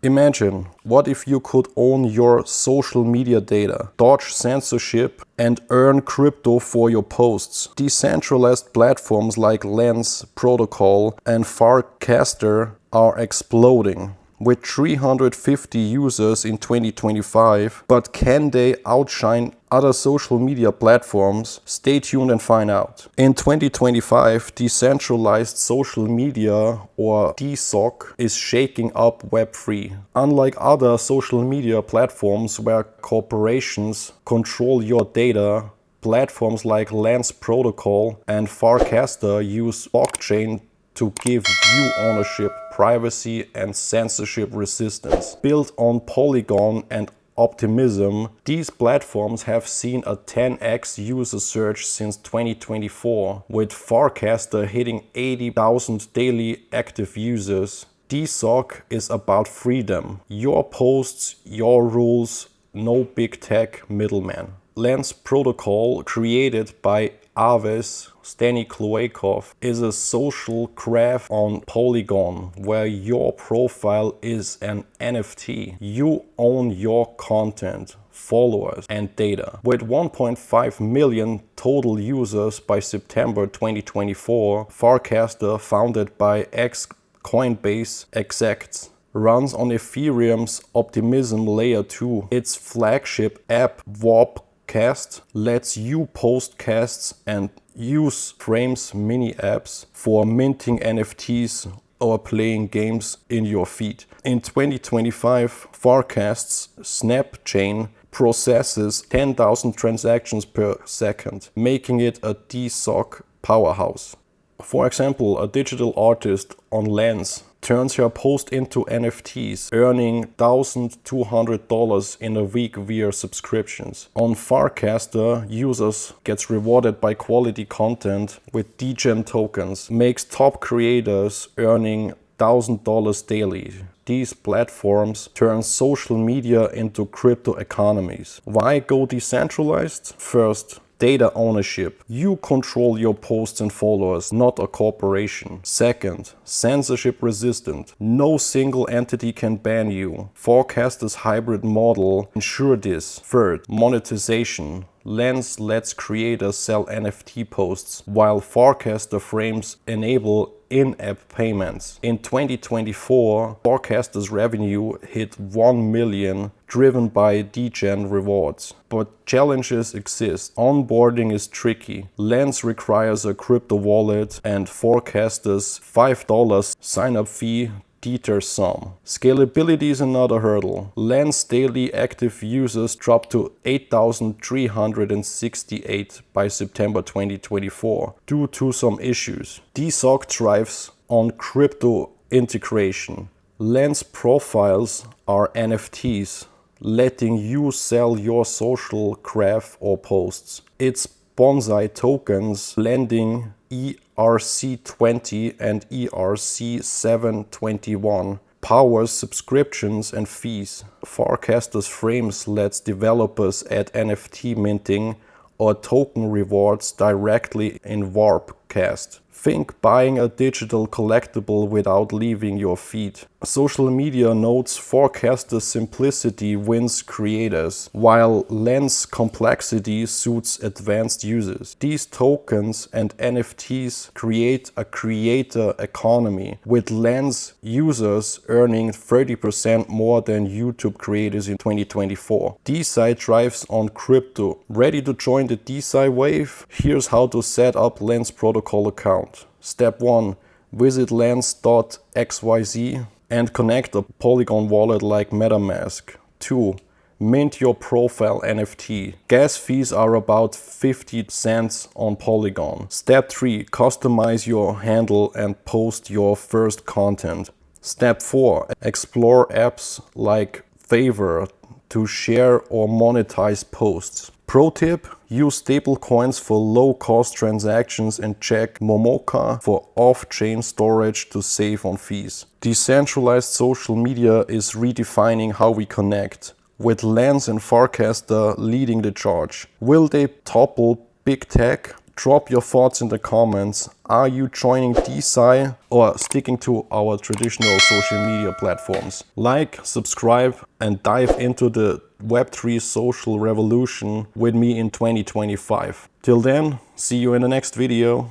Imagine, what if you could own your social media data, dodge censorship, and earn crypto for your posts? Decentralized platforms like Lens, Protocol, and Farcaster are exploding, with 350 users in 2025. But can they outshine other social media platforms? Stay tuned and find out. In 2025, decentralized social media, or DSOC, is shaking up Web3. Unlike other social media platforms where corporations control your data, platforms like Lens Protocol and Farcaster use blockchain to give you ownership, privacy, and censorship resistance. Built on Polygon and optimism, these platforms have seen a 10x user surge since 2024, with Farcaster hitting 80,000 daily active users. DSOC is about freedom. Your posts, your rules, no big tech middleman. Lens Protocol, created by Aves Stanikloakov, is a social graph on Polygon where your profile is an NFT. You own your content, followers, and data. With 1.5 million total users by September 2024, Farcaster, founded by ex-Coinbase execs, runs on Ethereum's Optimism Layer 2. Its flagship app, Warpcast, lets you post casts and use Frame's mini apps for minting NFTs or playing games in your feed. In 2025, Farcast's Snap chain processes 10,000 transactions per second, making it a DSOC powerhouse. For example, a digital artist on Lens turns her post into NFTs, earning $1,200 in a week via subscriptions. On Farcaster, users gets rewarded by quality content with degen tokens, makes top creators earning $1,000 daily. These platforms turn social media into crypto economies. Why go decentralized? First, data ownership. You control your posts and followers, not a corporation. Second, censorship resistant. No single entity can ban you. Farcaster's hybrid model ensure this. Third, monetization. Lens lets creators sell NFT posts, while Farcaster frames enable in-app payments. In 2024, Farcaster's revenue hit 1 million, driven by degen rewards. But challenges exist. Onboarding is tricky. Lens requires a crypto wallet, and Farcaster's $5 sign-up fee deters some. Scalability is another hurdle. Lens daily active users dropped to 8,368 by September 2024 due to some issues. DSOC thrives on crypto integration. Lens profiles are NFTs, letting you sell your social graph or posts. Its bonsai tokens, blending ERC20 and ERC721, powers subscriptions and fees. Farcaster's Frames lets developers add NFT minting or token rewards directly in Warpcast. Think buying a digital collectible without leaving your feed. Social media notes Farcaster's simplicity wins creators, while Lens complexity suits advanced users. These tokens and NFTs create a creator economy, with Lens users earning 30% more than YouTube creators in 2024. DeSci thrives on crypto. Ready to join the DeSci wave? Here's how to set up Lens Protocol account. Step 1. Visit lens.xyz and connect a Polygon wallet like MetaMask. 2. Mint your profile NFT. Gas fees are about 50 cents on Polygon. Step 3. Customize your handle and post your first content. Step 4. Explore apps like Favor to share or monetize posts. Pro tip, use stablecoins for low-cost transactions and check Momoka for off-chain storage to save on fees. Decentralized social media is redefining how we connect, with Lens and Farcaster leading the charge. Will they topple big tech? Drop your thoughts in the comments. Are you joining DeSci or sticking to our traditional social media platforms? Like, subscribe, and dive into the Web3 social revolution with me in 2025. Till then, see you in the next video.